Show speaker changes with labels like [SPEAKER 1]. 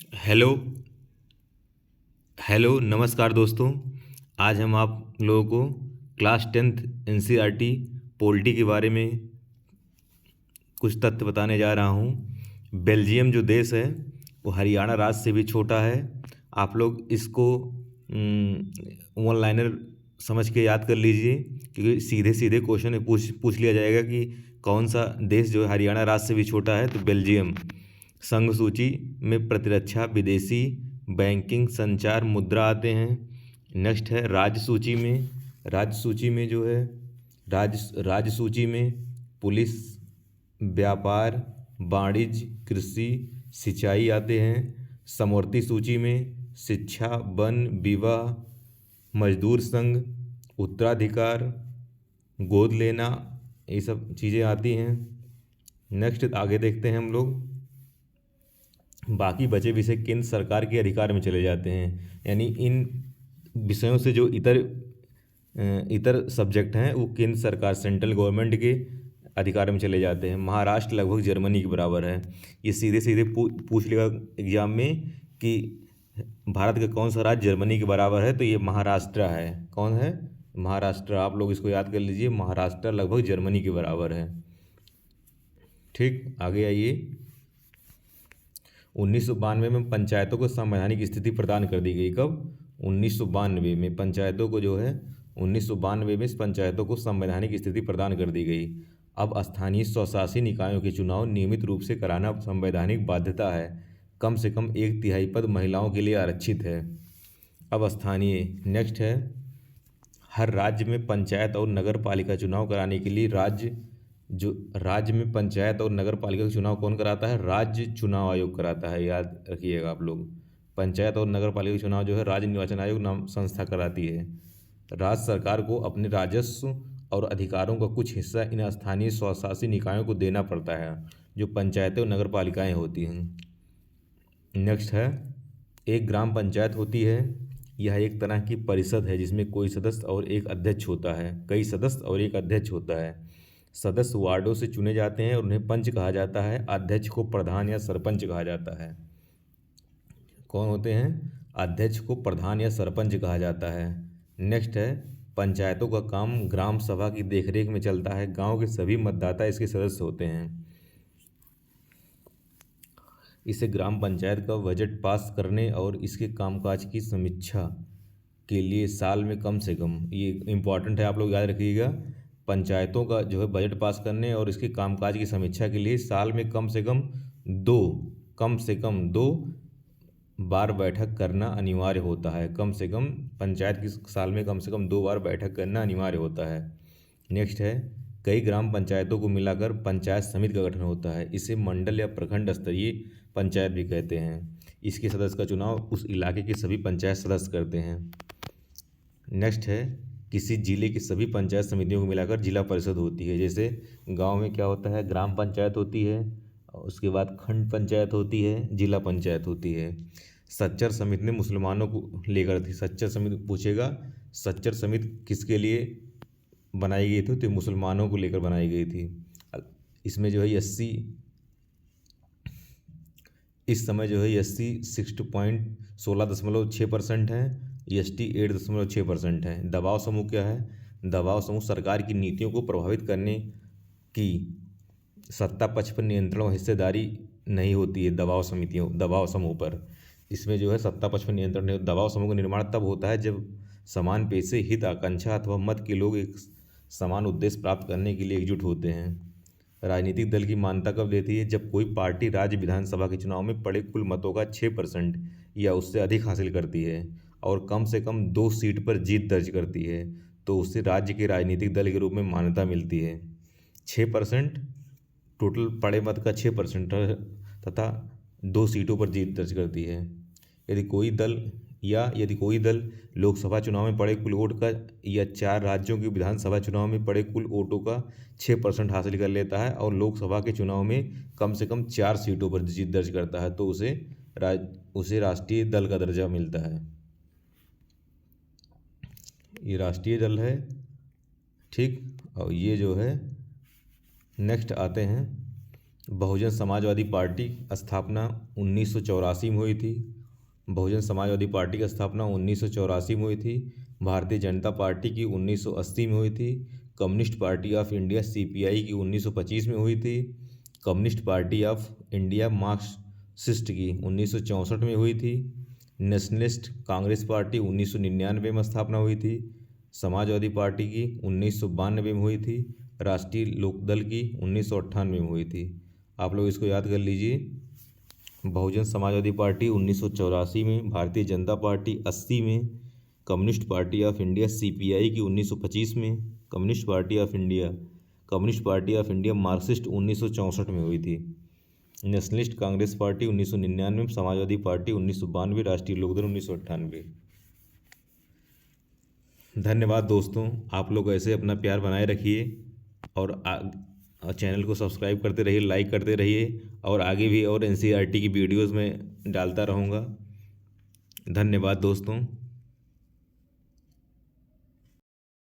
[SPEAKER 1] Hello hello नमस्कार दोस्तों। आज हम आप लोगों को क्लास 10th एनसीईआरटी पॉलिटी के बारे में कुछ तथ्य बताने जा रहा हूँ। बेल्जियम जो देश है वो हरियाणा राज्य से भी छोटा है। आप लोग इसको वन लाइनर समझ के याद कर लीजिए, क्योंकि सीधे सीधे क्वेश्चन में पूछ पूछ लिया जाएगा कि कौन सा देश जो है हरियाणा राज्य से भी छोटा है, तो बेल्जियम। संघ सूची में प्रतिरक्षा, विदेशी, बैंकिंग, संचार, मुद्रा आते हैं। नेक्स्ट है राज्य सूची में। राज्य सूची में जो है राज्य सूची में पुलिस, व्यापार, वाणिज्य, कृषि, सिंचाई आते हैं। समवर्ती सूची में शिक्षा, वन, विवाह, मजदूर संघ, उत्तराधिकार, गोद लेना, ये सब चीज़ें आती हैं। नेक्स्ट आगे देखते हैं हम लोग। बाकी बचे विषय केंद्र सरकार के अधिकार में चले जाते हैं, यानी इन विषयों से जो इतर सब्जेक्ट हैं वो केंद्र सरकार, सेंट्रल गवर्नमेंट के अधिकार में चले जाते हैं। महाराष्ट्र लगभग जर्मनी के बराबर है। ये सीधे सीधे पूछ लेगा एग्जाम में कि भारत का कौन सा राज्य जर्मनी के बराबर है, तो ये महाराष्ट्र है। कौन है? महाराष्ट्र। आप लोग इसको याद कर लीजिए, महाराष्ट्र लगभग जर्मनी के बराबर है। ठीक, आगे आइए। 1992 में पंचायतों को संवैधानिक स्थिति प्रदान कर दी गई। कब? 1992 में पंचायतों को जो है 1992 में पंचायतों को संवैधानिक स्थिति प्रदान कर दी गई। अब स्थानीय स्वशासी निकायों के चुनाव नियमित रूप से कराना संवैधानिक बाध्यता है। कम से कम 1/3 पद महिलाओं के लिए आरक्षित है। अब स्थानीय। नेक्स्ट है, हर राज्य में पंचायत और नगर पालिका चुनाव कराने के लिए राज्य में पंचायत और नगर पालिका का चुनाव कौन कराता है? राज्य चुनाव आयोग कराता है। याद रखिएगा आप लोग, पंचायत और नगर पालिका का चुनाव जो है राज्य निर्वाचन आयोग नाम संस्था कराती है। राज्य सरकार को अपने राजस्व और अधिकारों का कुछ हिस्सा इन स्थानीय स्वशासी निकायों को देना पड़ता है, जो पंचायतें और नगर पालिकाएँ होती हैं। नेक्स्ट है, एक ग्राम पंचायत होती है। यह एक तरह की परिषद है जिसमें कोई सदस्य और एक अध्यक्ष होता है। कई सदस्य और एक अध्यक्ष होता है। सदस्य वार्डों से चुने जाते हैं और उन्हें पंच कहा जाता है। अध्यक्ष को प्रधान या सरपंच कहा जाता है। कौन होते हैं? अध्यक्ष को प्रधान या सरपंच कहा जाता है। नेक्स्ट है, पंचायतों का काम ग्राम सभा की देखरेख में चलता है। गांव के सभी मतदाता इसके सदस्य होते हैं। इसे ग्राम पंचायत का बजट पास करने और इसके कामकाज की समीक्षा के लिए साल में कम से कम, ये इम्पॉर्टेंट है, आप लोग याद रखिएगा, पंचायतों का जो है बजट पास करने और इसके कामकाज की समीक्षा के लिए साल में कम से कम दो बार बैठक करना अनिवार्य होता है। कम से कम पंचायत की साल में कम से कम 2 बार बैठक करना अनिवार्य होता है। नेक्स्ट है, कई ग्राम पंचायतों को मिलाकर पंचायत समिति का गठन होता है। इसे मंडल या प्रखंड स्तरीय पंचायत भी कहते हैं। इसके सदस्य का चुनाव उस इलाके के सभी पंचायत सदस्य करते हैं। नेक्स्ट है, किसी जिले की सभी पंचायत समितियों को मिलाकर जिला परिषद होती है। जैसे गांव में क्या होता है? ग्राम पंचायत होती है, और उसके बाद खंड पंचायत होती है, जिला पंचायत होती है। सच्चर समिति ने मुसलमानों को लेकर थी। सच्चर समिति पूछेगा, सच्चर समिति किसके लिए बनाई गई थी? तो मुसलमानों को लेकर बनाई गई थी। इसमें जो है एससी, इस समय जो है एससी 16.6% है, एसटी 8.6% है। दबाव समूह क्या है? दबाव समूह सरकार की नीतियों को प्रभावित करने की सत्ता पक्ष पर नियंत्रण और हिस्सेदारी नहीं होती है दबाव समूह पर। इसमें जो है सत्ता पक्ष पर नियंत्रण नहीं, दबाव समूह का निर्माण तब होता है जब समान पेशे, हित, आकांक्षा अथवा मत के लोग एक समान उद्देश्य प्राप्त करने के लिए एकजुट होते हैं। राजनीतिक दल की मान्यता कब देती है? जब कोई पार्टी राज्य विधानसभा के चुनाव में पड़े कुल मतों का 6% या उससे अधिक हासिल करती है और कम से कम 2 सीट पर जीत दर्ज करती है, तो उसे राज्य के राजनीतिक दल के रूप में मान्यता मिलती है। 6%, टोटल पड़े मत का 6% तथा 2 सीटों पर जीत दर्ज करती है। यदि कोई दल लोकसभा चुनाव में पड़े कुल वोट का या 4 राज्यों के विधानसभा चुनाव में पड़े कुल वोटों का 6% हासिल कर लेता है और लोकसभा के चुनाव में कम से कम 4 सीटों पर जीत दर्ज करता है, तो उसे राष्ट्रीय दल का दर्जा मिलता है। ये राष्ट्रीय दल है। ठीक, और ये जो है नेक्स्ट आते हैं बहुजन समाजवादी पार्टी स्थापना 1984 में हुई थी। बहुजन समाजवादी पार्टी की स्थापना 1984 में हुई थी। भारतीय जनता पार्टी की 1980 में हुई थी। Communist party of India CPI की 1925 में हुई थी। Communist party of India Marxist की 1964 में हुई थी। नेशनलिस्ट कांग्रेस पार्टी 1999 में स्थापना हुई थी। समाजवादी पार्टी की 1992 में हुई थी। राष्ट्रीय लोकदल की 1998 में हुई थी। आप लोग इसको याद कर लीजिए। बहुजन समाजवादी पार्टी 1984 में, भारतीय जनता पार्टी 80 में, communist party of India CPI की 1925 में, communist party of India Marxist 1964 में हुई थी। Nationalist Congress party 1999, Samajwadi party 1992, राष्ट्रीय लोकदल 1998। धन्यवाद दोस्तों, आप लोग ऐसे अपना प्यार बनाए रखिए और चैनल को सब्सक्राइब करते रहिए, लाइक करते रहिए और आगे भी और NCERT की वीडियोज़ में डालता रहूँगा। धन्यवाद दोस्तों।